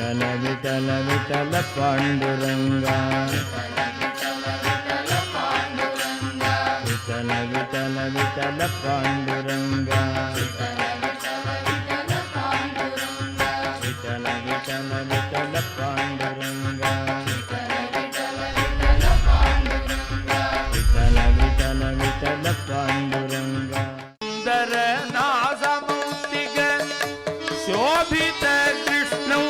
विठल विठल विठल पांडुरंगा विठल विठल विठल पांडुरंगा विठल विठल विठल पांडुरंगा विठल विठल विठल पांडुरंगा नासमौक्तिक शोभित कृष्णं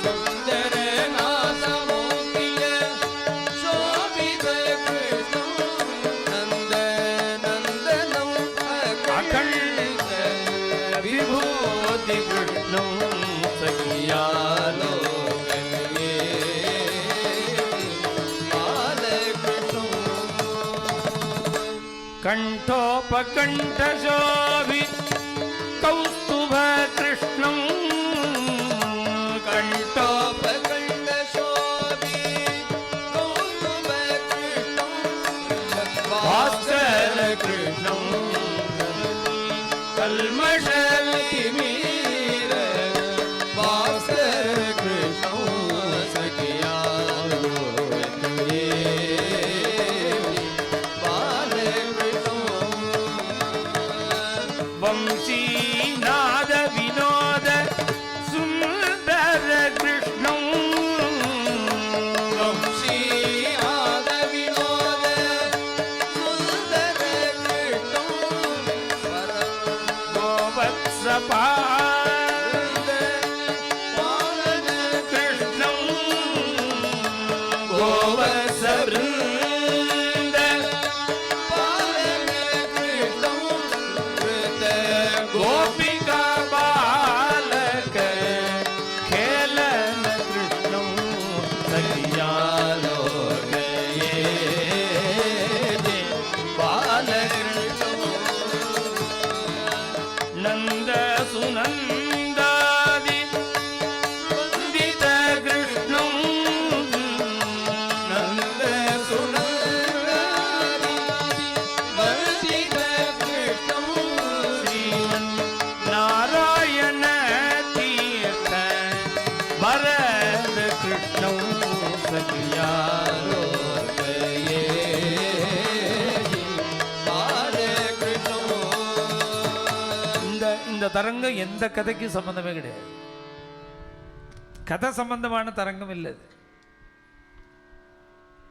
सुंदर नासमौक्तिक शोभित कृष्णं नंद नंदनं अखंड विभूति कृष्णं सखिया लोकये बालकृष्णं कंठोपकंठ शोभित कौस्तुभ कृष्णं कंठोपकंठ शोभित कौस्तुभ कृष्णं भास्कर कृष्णं कल्मषतिमीर भास्कर कृष्णं सखिया लोकये बालकृष्णं वंशीनाद विनोद सुंदर कृष्णं वंशीनाद विनोद सुंदर कृष्णं गोवत्सपाद पालन कृष्णं गोवत्सवृन्द पालन कृष्णं कृत गोपिका बालक खेलन कृष्णं सखिया लोकये बालकृष्णं नंद सुनंदादि वंदित कृष्णं नंद सुनंदादि वंदित कृष्णं नारायण तीर्थ भरत कृष्णं सखिया लोकये बालकृष्णं இந்த தரங்கம் எந்த கதைக்கு சம்பந்தமே கிடையாது. கதை சம்பந்தமான தரங்கம் இல்லை.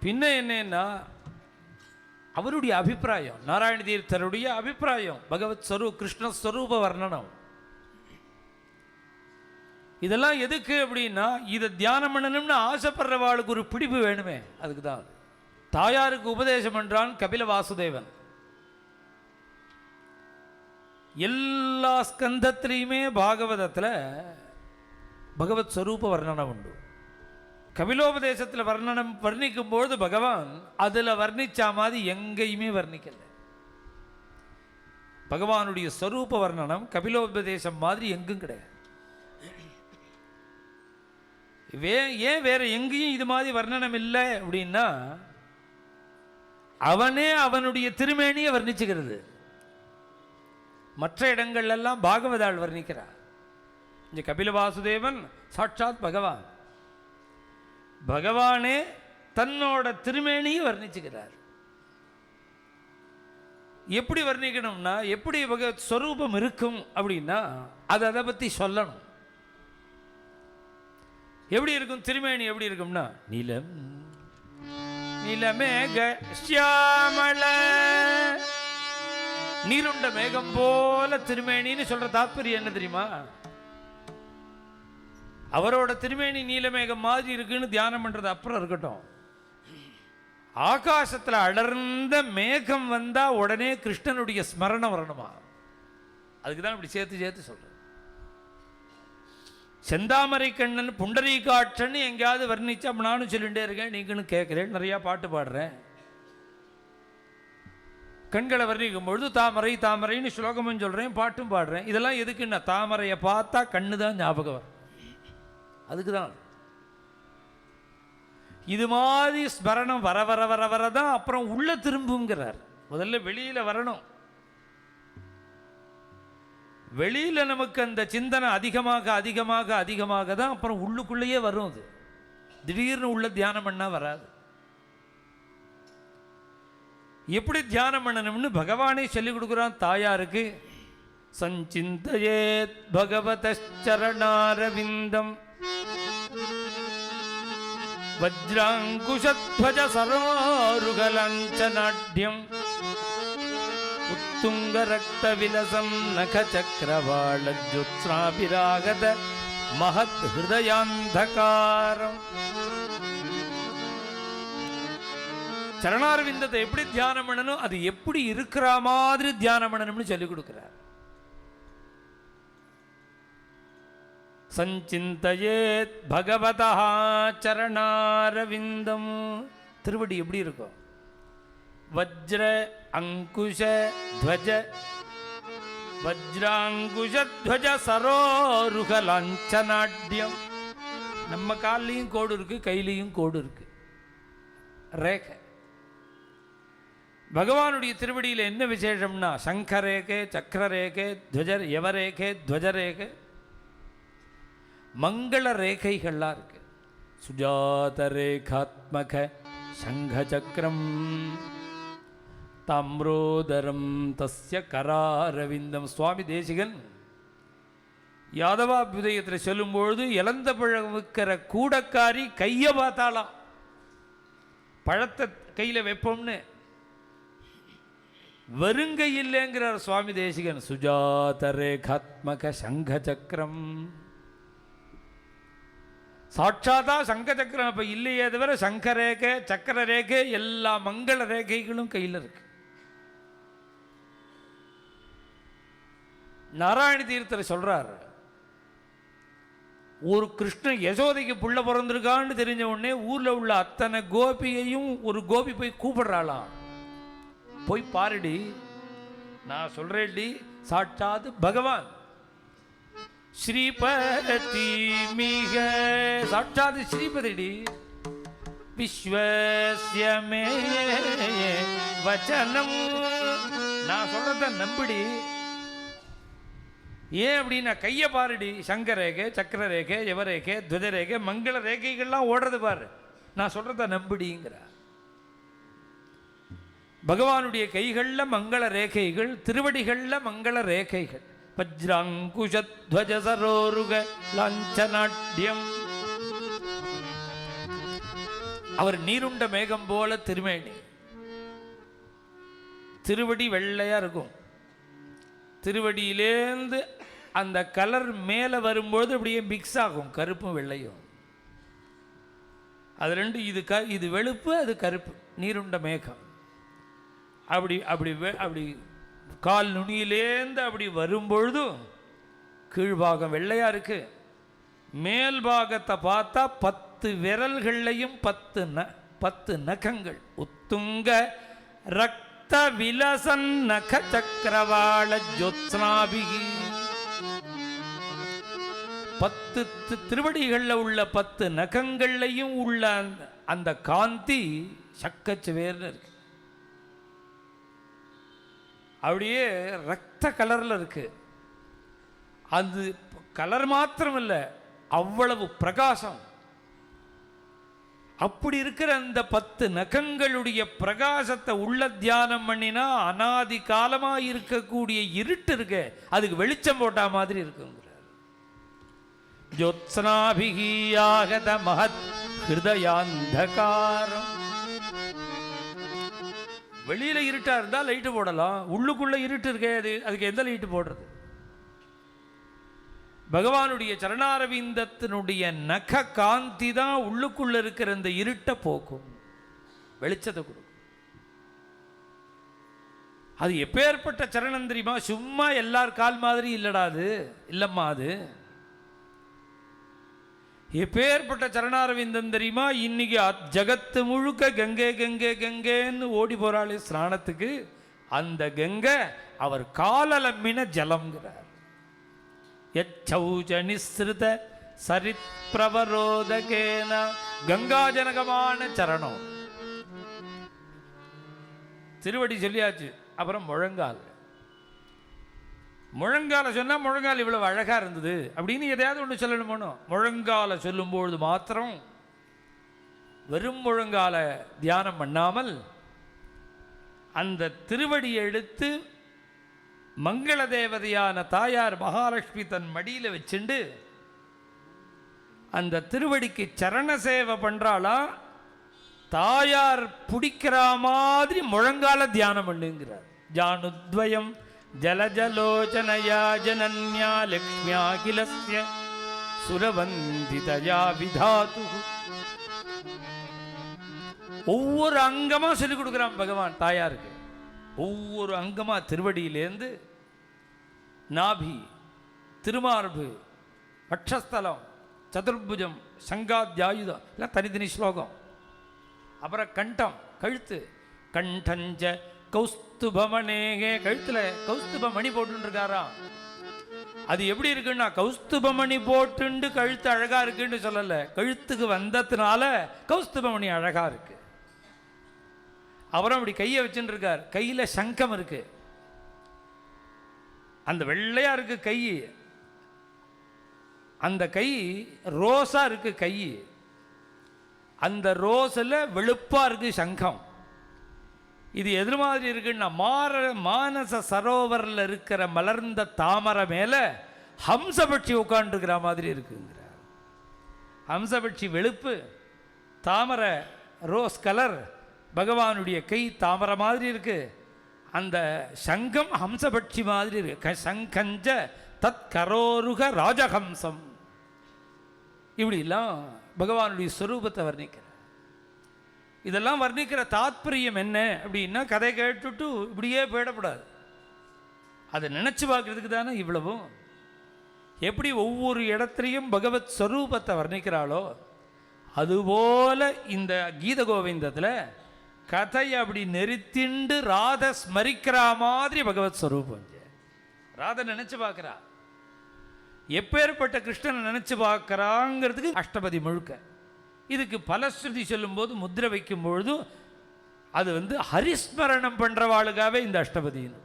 பின்ன என்னன்னா அவருடைய அபிப்பிராயம், நாராயண தீர்த்தருடைய அபிப்பிராயம், பகவத் கிருஷ்ணஸ்வரூப வர்ணனம். இதெல்லாம் எதுக்கு அப்படின்னா இதை தியானம் பண்ணணும்னு ஆசைப்படுறவாளுக்கு ஒரு பிடிப்பு வேணுமே, அதுக்கு தான். தாயாருக்கு உபதேசம் பண்றான் கபில வாசுதேவன். எல்லா ஸ்கந்தத்திலையுமே பாகவதத்தில் பகவத் ஸ்வரூப வர்ணனம் உண்டு. கபிலோபதேசத்தில் வர்ணிக்கும் பொழுது பகவான் அதில் வர்ணிச்சா மாதிரி எங்கேயுமே வர்ணிக்கல. பகவானுடைய ஸ்வரூப வர்ணனம் கபிலோபதேசம் மாதிரி எங்கும் கிடையாது. ஏன் வேற எங்கேயும் இது மாதிரி வர்ணனம் இல்லை அப்படின்னா அவனே அவனுடைய திருமேனியை வர்ணிச்சுக்கிறது. மற்ற இடங்கள்லாம் பாகவதால் வர்ணிக்கிறார். இந்த கபில வாசுதேவன் சாட்சாத் பகவான். பகவானே தன்னோட திருமேனியை வர்ணிச்சுக்கிறார். எப்படி வர்ணிக்கணும்னா எப்படி பகவத் ஸ்வரூபம் இருக்கும் அப்படின்னா அதை பற்றி சொல்லணும். எப்படி இருக்கும் திருமேனி? எப்படி இருக்கும்னா நீலம் நீலமேக ஷியாமள நீருண்ட மேகம் போல திருமேனின்னு சொல்ற தாத்பரியம் என்ன தெரியுமா? அவரோட திருமேனி நீலமேகம் மாதிரி இருக்குன்னு தியானம் பண்றது அப்புறம் இருக்கட்டும். ஆகாசத்துல அடர்ந்த மேகம் வந்தா உடனே கிருஷ்ணனுடைய ஸ்மரணம் வரணுமா? அதுக்குதான் இப்படி சேர்த்து சேர்த்து சொல்ற. செந்தாமரை கண்ணன் புண்டரீகாட்சன் எங்கேயாவது வர்ணிச்சா நானும் சொல்லிட்டே இருக்கேன், நீங்களும் கேட்கிறேன், நிறைய பாட்டு பாடுறேன். கண்களை வர்ணிக்கும் பொழுது தாமரை தாமரைன்னு ஸ்லோகமும் சொல்றேன், பாட்டும் பாடுறேன். இதெல்லாம் எதுக்குன்னா தாமரையை பார்த்தா கண்ணு தான் ஞாபகம் வரும். அதுக்கு தான். இது மாதிரி ஸ்மரணம் வர வர வர வரதான் அப்புறம் உள்ள திரும்புங்கிறார். முதல்ல வெளியில வரணும். வெளியில நமக்கு அந்த சிந்தனை அதிகமாக அதிகமாக அதிகமாக தான் அப்புறம் உள்ளுக்குள்ளேயே வரும். அது திடீர்னு உள்ள தியானம் பண்ணா வராது. எப்படி தியானம் பண்ணணும்னு பகவானே சொல்லிக் கொடுக்குறான் தாயாருக்கு. சஞ்சிந்தயேத் பகவதச்சரணாரவிந்தம் வஜ்ராங்குஷத்வஜ சரோருகலாஞ்சநாட்யம் உத்துங்க ரக்த விலசம் நக சக்கரவாள ஜோத்ஸ்னாபிராகத மகத் ஹிருதயாந்தகாரம். சரணாரவிந்தத்தை எப்படி தியானம் பண்ணணும், அது எப்படி இருக்கிற மாதிரி தியானம் பண்ணணும்னு சொல்லிக் கொடுக்கிறார். சஞ்சிந்தயேத் பகவதா சரணாரவிந்தம். திருவடி எப்படி இருக்கும்? வஜ்ர அங்குஷ துவஜ வஜ்ராங்குஷத்வஜ சரோருக லாஞ்சநாட்யம். நம்ம கால்லையும் கோடு இருக்கு, கையிலையும் கோடு இருக்கு, ரேகை. பகவானுடைய திருவடியில் என்ன விசேஷம்னா சங்கரேகே சக்கரரேகே துவஜர் யவரேகே துவஜரேகே மங்கள ரேகைகள்லாம் இருக்கு. சுஜாத ரேகாத்மக சங்க சக்கரம் தாம்ரோதரம் தஸ்ய கராரவிந்தம். சுவாமி தேசிகன் யாதவாபியுதயத்தில் சொல்லும்பொழுது இழந்த பழம் விற்கிற கூடக்காரி கையை பார்த்தாலாம், பழத்தை கையில் வைப்போம்னு வருங்கை இல்லைங்கிறார் சுவாமி தேசிகன். சுஜாத ரேகாத்மக சங்க சக்கரம். சாட்சாதா சங்க சக்கரம் அப்ப இல்லையே தவிர சங்க ரேகை சக்கர ரேகை எல்லா மங்கள ரேகைகளும் கையில் இருக்கு. நாராயண தீர்த்தர் சொல்றார், ஒரு கிருஷ்ணன் யசோதைக்கு புள்ள பிறந்திருக்கான்னு தெரிஞ்ச உடனே ஊர்ல உள்ள அத்தனை கோபியையும் ஒரு கோபி போய் கூப்பிடுறாளாம். போய் பாருடி, நான் சொல்றேன்டி, சாட்சாத் பகவான் ஸ்ரீபதி மிக சாட்சாத் ஸ்ரீபதிடி. விஸ்வஸ்யமே வச்சனம், நான் சொல்றத நம்பிடி. ஏன் அப்படின்னா கையை பாருடி, சங்க ரேகை சக்கர ரேகை யவரேகை துவஜரேகை மங்கள ரேகைகள்லாம் ஓடுறது பாரு, நான் சொல்றத நம்பிடிங்கிற. பகவானுடைய கைகள்ல மங்கள ரேகைகள், திருவடிகள்ல மங்கள ரேகைகள். வஜ்ராங்குஷத்வஜ சரோருக லாஞ்சநாட்யம். அவர் நீருண்ட மேகம் போல திருமேனி, திருவடி வெள்ளையா இருக்கும். திருவடியிலேந்து அந்த கலர் மேலே வரும்போது அப்படியே மிக்ஸ் ஆகும், கருப்பும் வெள்ளையும். அது ரெண்டு, இது வெளுப்பு, அது கருப்பு, நீருண்ட மேகம். அப்படி அப்படி அப்படி கால் நுனியிலேந்து அப்படி வரும்பொழுதும் கீழ்பாகம் வெள்ளையா இருக்கு. மேல் பாகத்தை பார்த்தா 10 விரல்கள்லையும் 10 நகங்கள். உத்துங்க ரக்த விலசன் நக சக்கரவாள ஜோத்ஸ்னாபிகி. 10 திருவடிகள்ல உள்ள 10 நகங்கள்லையும் உள்ள அந்த காந்தி சக்கச்சுவேர்னு இருக்கு. அப்படியே ரத்த கலர்ல இருக்கு. அது கலர் மாத்திரம் இல்லை, அவ்வளவு பிரகாசம். அப்படி இருக்கிற அந்த 10 நகங்களுடைய பிரகாசத்தை உள்ள தியானம் பண்ணினா அனாதி காலமா இருக்கக்கூடிய இருட்டு இருக்கு, அதுக்கு வெளிச்சம் போட்டா மாதிரி இருக்குங்கிறார். ஜோத்ஸ்னாபிகியாகத மகத் ஹிருதயாந்தகாரம். வெளியில இருட்டா இருந்தா லைட்டு போடலாம், உள்ளுக்குள்ள இருட்டு இருக்கே, அதுக்கு எந்த லைட்டு போடுறது? பகவானுடைய சரணாரவிந்தத்தினுடைய நக காந்தி தான் உள்ளுக்குள்ள இருக்கிற இந்த இருட்டை போக்கும், வெளிச்சத்தை கொடுக்கும். அது எப்பேற்பட்ட சரணம் தெரியுமா? சும்மா எல்லார் கால் மாதிரி இல்லடா, அது இல்லம்மா. அது எப்பேற்பட்ட சரணாரவிந்தம் தெரியுமா? இன்னைக்கு ஜகத்து முழுக்க கங்கை கங்கை கங்கைன்னு ஓடி போறாளே ஸ்நானத்துக்கு, அந்த கங்கை அவர் காலலம்மின ஜலம்ங்கிறார். யச்சௌஜ நிஸ்ருத சரித் பிரவரோதகேன. கங்காஜனகமான சரணம். திருவடி சொல்லியாச்சு, அப்புறம் முழங்கால். முழங்கால சொன்னால் முழங்கால் இவ்வளவு அழகாக இருந்தது அப்படின்னு எதையாவது ஒன்று சொல்லணுமோனோ. முழங்கால சொல்லும்பொழுது மாத்திரம் வெறும் முழங்கால தியானம் பண்ணாமல் அந்த திருவடியை எடுத்து மங்கள தேவதையான தாயார் மகாலட்சுமி தன் மடியில் வச்சுண்டு அந்த திருவடிக்கு சரண சேவை பண்ணுறாளா. தாயார் பிடிக்கிற மாதிரி முழங்கால தியானம் பண்ணுங்கிறார். ஜானுத்வயம் ஜலஜலோச்சனயா ஜனன்யா லக்ஷ்மியா கிலஸ்ய சுரவந்திதயா விதாது. ஒவ்வொரு அங்கமாக சொல்லிக் கொடுக்குறான் பகவான் தாயாருக்கு. ஒவ்வொரு அங்கமாக திருவடியிலேருந்து நாபி, திருமார்பு, வட்சஸ்தலம், சதுர்புஜம், சங்காத்யாயுதம் எல்லாம் தனித்தனி ஸ்லோகம். அப்புறம் கண்டம், கழுத்து, கண்டஞ்ச கௌஸ்துபமணேகே, கழுத்தில் கௌஸ்துபமணி போட்டுருக்காராம். அது எப்படி இருக்குன்னா கௌஸ்துபமணி போட்டுண்டு கழுத்து அழகா இருக்குன்னு சொல்லலை, கழுத்துக்கு வந்ததுனால கௌஸ்துபமணி அழகா இருக்கு. அப்புறம் அப்படி கையை வச்சுட்டு இருக்கார். கையில் சங்கம் இருக்கு, அந்த வெள்ளையா இருக்கு கை. அந்த கை ரோஸா இருக்கு கை. அந்த ரோஸில் வெளுப்பா இருக்கு சங்கம். இது எது மாதிரி இருக்குன்னா மானச சரோவரில் இருக்கிற மலர்ந்த தாமரை மேலே ஹம்சபட்சி உட்காந்துருக்கிற மாதிரி இருக்குங்கிறார். ஹம்சபட்சி வெளுப்பு, தாமரை ரோஸ் கலர், பகவானுடைய கை தாமரை மாதிரி இருக்கு, அந்த சங்கம் ஹம்சபட்சி மாதிரி இருக்கு. சங்கஞ்ச தத் கரோருக ராஜஹம்சம். இப்படிலாம் பகவானுடைய ஸ்வரூபத்தை வர்ணிக்கிற. இதெல்லாம் வர்ணிக்கிற தாத்பரியம் என்ன அப்படின்னா, கதை கேட்டுட்டு இப்படியே போயிடக்கூடாது, அதை நினச்சி பார்க்கறதுக்கு தானே இவ்வளவும். எப்படி ஒவ்வொரு இடத்துலையும் பகவத் ஸ்வரூபத்தை வர்ணிக்கிறாளோ அதுபோல இந்த கீத கோவிந்தத்தில் கதையை அப்படி நெறித்திண்டு ராதை ஸ்மரிக்கிற மாதிரி பகவத் ஸ்வரூபம். ராதை நினச்சி பார்க்குறா, எப்பேற்பட்ட கிருஷ்ணனை நினச்சி பார்க்குறாங்கிறதுக்கு அஷ்டபதி முழுக்க. இதுக்கு பலஸ்ருதி சொல்லும்போது முத்திரை வைக்கும் பொழுது அது ஹரிஸ்மரணம் பண்ணுறவாளுக்காகவே இந்த அஷ்டபதின்னு.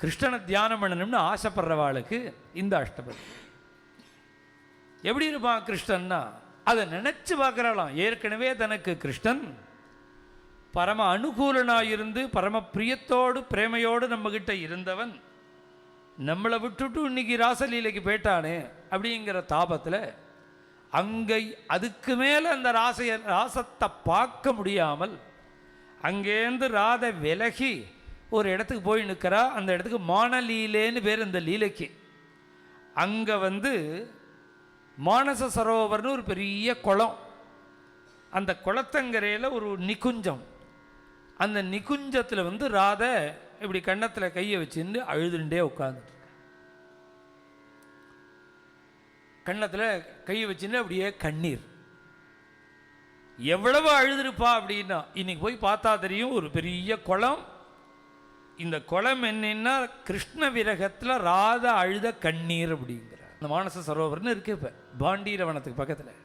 கிருஷ்ணனை தியானம் பண்ணணும்னு ஆசைப்படுறவாளுக்கு இந்த அஷ்டபதி. எப்படி இருப்பான் கிருஷ்ணன்னா அதை நினச்சி பார்க்குறாளாம். ஏற்கனவே தனக்கு கிருஷ்ணன் பரம அனுகூலனாயிருந்து பரம பிரியத்தோடு பிரேமையோடு நம்மகிட்ட இருந்தவன் நம்மளை விட்டுட்டு இன்னைக்கு ராசலீலைக்கு போயிட்டானே அப்படிங்கிற தாபத்தில் அங்கே அதுக்கு மேலே அந்த ராசத்தை பார்க்க முடியாமல் அங்கேருந்து ராதை விலகி ஒரு இடத்துக்கு போய் நிற்கிறா. அந்த இடத்துக்கு மானலீலேன்னு பேர் இந்த லீலைக்கு. அங்கே மானச சரோவர்னு ஒரு பெரிய குளம், அந்த குளத்தங்கரையில் ஒரு நிகுஞ்சம், அந்த நிகுஞ்சத்தில் ராதை இப்படி கன்னத்தில் கையை வச்சுட்டு அழுதுண்டே உட்காந்துட்டு, கன்னத்தில் கையை வச்சுன்னு அப்படியே கண்ணீர். எவ்வளவு அழுதுருப்பா அப்படின்னா இன்னைக்கு போய் பார்த்தா தெரியும். ஒரு பெரிய குளம், இந்த குளம் என்னன்னா கிருஷ்ண விரகத்தில் ராதா அழுத கண்ணீர் அப்படிங்கிற அந்த மானச சரோவர்னு இருக்கு. இப்போ பாண்டீரவனத்துக்கு பக்கத்தில்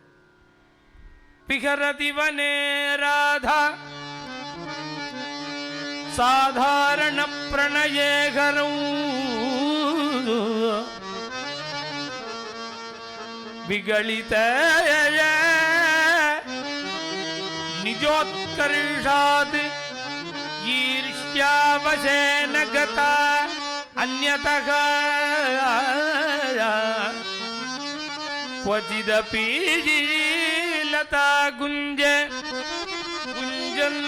பிகரதிவனே ராதா சாதாரண பிரணயேகரம் விகலித நிஜோத்கர்ஷாத் ஈர்ஷ்யாவசேன கதா அன்யதः क्वचिदपि लता गुञ्ज गुञ्जन्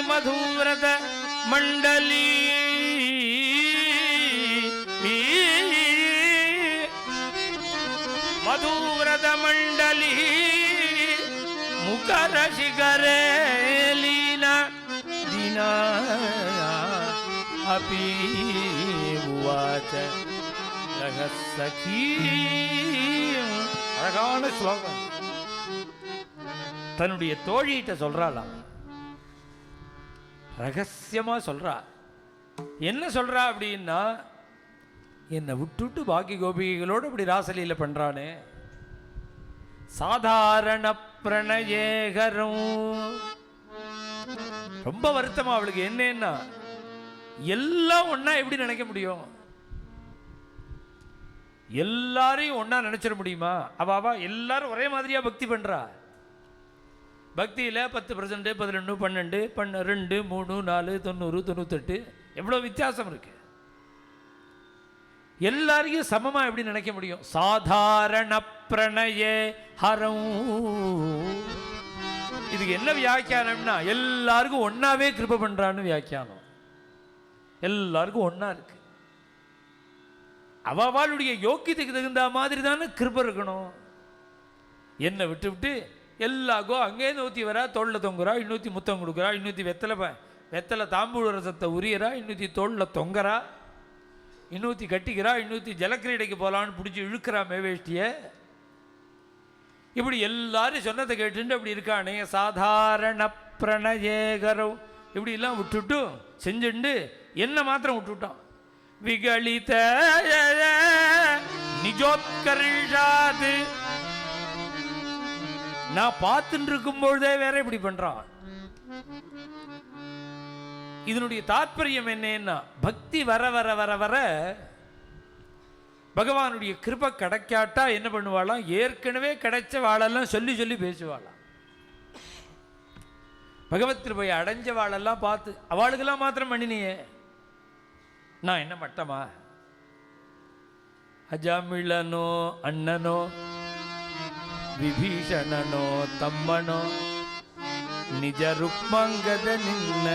मधुव्रत मण्डली मधुव्रत मण्डली मुकर शिखरे लीना दीना अपि उवाच रहसखी. அழகான ஸ்லோகம். தன்னுடைய தோழிகிட்ட சொல்றாளாம், ரகசியமா சொல்றா. என்ன சொல்றா அப்படின்னா, என்னை விட்டுட்டு பாக்கி கோபிகளோடு இப்படி ராசலீல பண்றானே, சாதாரண பிரணயேகரம். ரொம்ப வருத்தமா அவளுக்கு. என்னன்னா எல்லாம் ஒன்னா எப்படி நினைக்க முடியும்? எல்லாரையும் ஒன்றா நினச்சிட முடியுமா? அவ எல்லாரும் ஒரே மாதிரியாக பக்தி பண்ணுறா. பக்தியில் 10%, 11, 12, 2, 3, 4, 90, 98 எவ்வளோ வித்தியாசம் இருக்கு. எல்லாரையும் சமமாக எப்படி நினைக்க முடியும்? சாதாரண பிரணயே ஹரம். இதுக்கு என்ன வியாக்கியானம்னா, எல்லாருக்கும் ஒன்னாவே கிருபை பண்றான்னு வியாக்கியானம். எல்லாருக்கும் ஒன்னா இருக்கு. அவளுடைய யோக்கியத்துக்கு தகுந்த மாதிரி தானே கிருபை இருக்கணும். என்னை விட்டு விட்டு எல்லாருக்கும் அங்கே நூற்றி வரா, தோளில் தொங்குறா, இன்னூற்றி முத்தம் கொடுக்குறா, இன்னூற்றி வெத்தலை தாம்பூழ ரசத்தை உரியறா, இன்னூற்றி தோளில் தொங்குறா, இன்னூற்றி கட்டிக்கிறா, இன்னூற்றி ஜலக்கிரீடைக்கு போகலான்னு பிடிச்சி இழுக்கிறா மேவேஷ்டியை. இப்படி எல்லாரும் சொன்னதை கேட்டுட்டு அப்படி இருக்கானே. சாதாரண பிரணயேகரம் இப்படிலாம் விட்டுட்டு செஞ்சுண்டு என்ன மாத்திரம் விட்டுட்டான். விகலித நிஜோத்கர்ஷாது. நான் பார்த்துட்டு இருக்கும் பொழுதே வேற இப்படி பண்றான். இதனுடைய தாற்பயம் என்னன்னா, பக்தி வர வர வர வர பகவானுடைய கிருபை கிடைக்காட்டா என்ன பண்ணுவாளாம், ஏற்கனவே கிடைச்ச வாழெல்லாம் சொல்லி சொல்லி பேசுவாளாம். பகவத் கிருபையை அடைஞ்ச வாழெல்லாம் பார்த்து அவளுக்கெல்லாம் மாத்திரம் பண்ணினியே, நான் என்ன மட்டமா? அஜாமிழனோ அண்ணனோ ವಿಭೀಷಣನೋ ತಮ್ಮನೋ ನಿಜ ರುಕ್ಮಾಂಗದ ನಿನ್ನ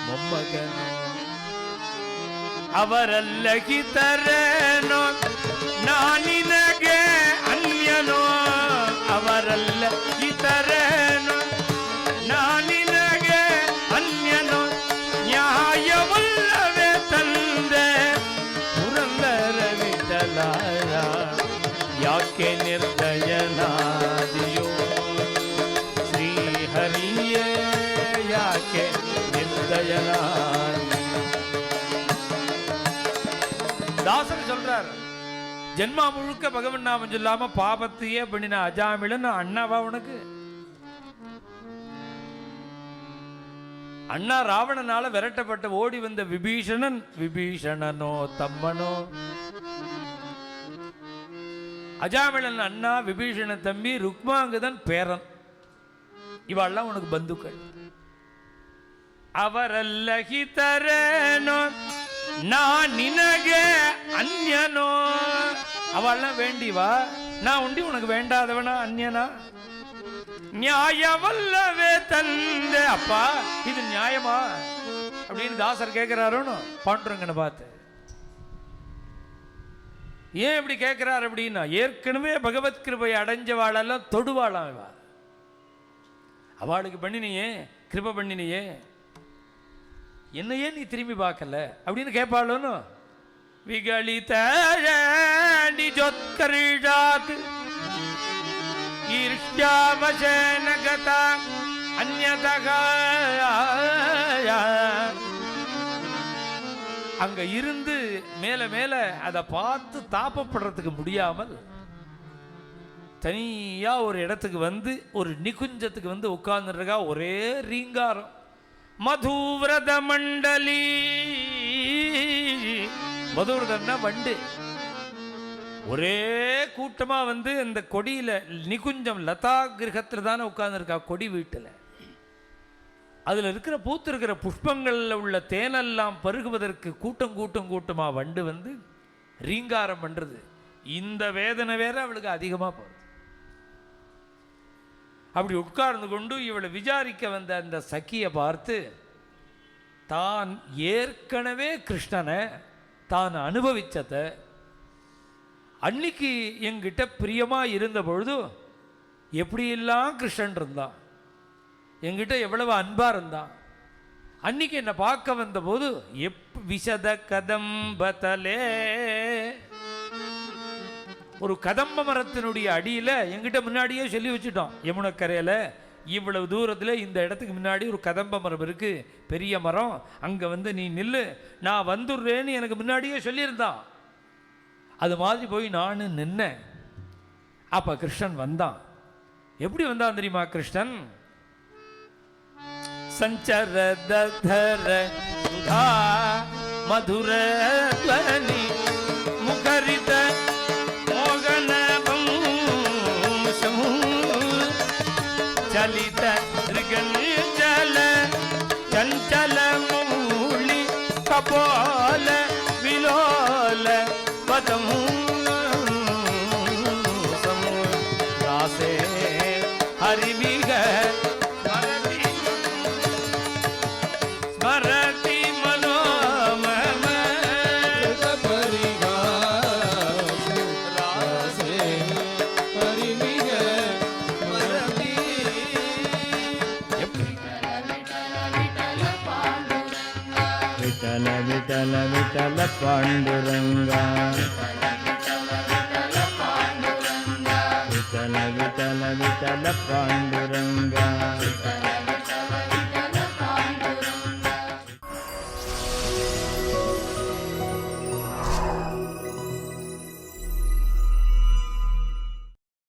ಮೊಮ್ಮಗನೋ ಅವರಲ್ಲಗಿತರೇನೋ ನಾನಿನಗೆ ಅನ್ಯನೋ ಅವರಲ್ಲಗಿತರೇನೋ ನಾನಿನಗೆ ಅನ್ಯನೋ ನ್ಯಾಯವಲ್ಲವೇ ತಂದೆ ಪುರಂದರ ವಿಠಲಾಯ ಯಾಕೆ ನಿರ್ದಯನಾದಿಯೋ ಶ್ರೀಹರಿಯೇ ಯಾಕೆ ನಿರ್ದಯನಾದಿ. தாசர் சொல்றார், ஜென்மா முழுக்க பகவன் நாமம் சொல்லாம பாபத்தையே பண்ணின அஜாமிழன் அண்ணாவா உனக்கு? அண்ணா ராவணனால விரட்டப்பட்ட ஓடி வந்த விபீஷணன், விபீஷணனோ தம்மனோ. அஜாமிழன் அண்ணா, விபீஷண தம்பி, ருக்மாங்கதன் பேரன், இவாள்லாம் உனக்கு பந்துக்கள். அவரல்லகிதரேனோ நான் நினகே அந்யனோ. அவள்லாம் வேண்டிவா, நான் உண்டி உனக்கு வேண்டாதவனா அந்யனா? நியாயவல்லவே தந்தே. அப்பா இது நியாயமா அப்படின்னு தாசர் கேட்கிறாரோன்னு பாண்டுரங்கனை பார்த்து. ஏன் இப்படி கேட்கிறார் அப்படின்னா, ஏற்கனவே பகவத் கிருபை அடைஞ்சவாளெல்லாம் தொடுவாளாம். அவளுக்கு பண்ணினியே, கிருபை பண்ணினியே, என்னையே நீ திரும்பி பார்க்கல அப்படின்னு கேட்பாளோன்னு. விகலித நிஜோத்கர்ஷாத் ஈர்ஷ்யாவசேன கதா அன்யதக. அங்க இருந்து மேல மேல அதை பார்த்து தாப்பப்படுறதுக்கு முடியாமல் தனியா ஒரு இடத்துக்கு வந்து ஒரு நிகுஞ்சத்துக்கு வந்து உட்கார்ந்துருக்கா. ஒரே ரீங்காரம். மதுவிரத மண்டலி. மதுவிரதம்னா வண்டு. ஒரே கூட்டமா வந்து இந்த கொடியில நிகுஞ்சம் லதா கிரகத்துல தானே உட்கார்ந்துருக்கா, கொடி வீட்டுல. அதுல இருக்கிற பூத்து இருக்கிற புஷ்பங்கள்ல உள்ள தேனெல்லாம் பருகுவதற்கு கூட்டம் கூட்டம் கூட்டமா வண்டு வந்து ரீங்காரம் பண்றது. இந்த வேதனை வேற அவளுக்கு அதிகமா போகுது. அப்படி உட்கார்ந்து கொண்டு இவளை விசாரிக்க வந்த அந்த சக்கியை பார்த்து, தான் ஏற்கனவே கிருஷ்ணனை தான் அனுபவிச்சத, அன்னைக்கு என்கிட்ட பிரியமா இருந்த பொழுது எப்படியெல்லாம் கிருஷ்ணன் இருந்தான், என்கிட்ட எவ்வளவு அன்பா இருந்தான், அன்னைக்கு என்னை பார்க்க வந்த போது விசத கதம்பதலே, ஒரு கதம்ப மரத்தினுடைய அடியில் என்கிட்ட முன்னாடியே சொல்லி வச்சுட்டோம், யமுனக்கரையில் இவ்வளவு தூரத்தில் இந்த இடத்துக்கு முன்னாடி ஒரு கதம்ப மரம் இருக்கு, பெரிய மரம், அங்கே வந்து நீ நில்லு, நான் வந்துடுறேன்னு எனக்கு முன்னாடியே சொல்லியிருந்தான். அது மாதிரி போய் நான் நின்னேன். அப்போ கிருஷ்ணன் வந்தான். எப்படி வந்தான் தெரியுமா கிருஷ்ணன்? சஞ்சரதர சுதா மதுர துவனி முகரித सततं दासे हरिमिग स्मरति मनोमम विठल विठल विठल पांडुरंगा विठल विठल विठल पांडुरंगा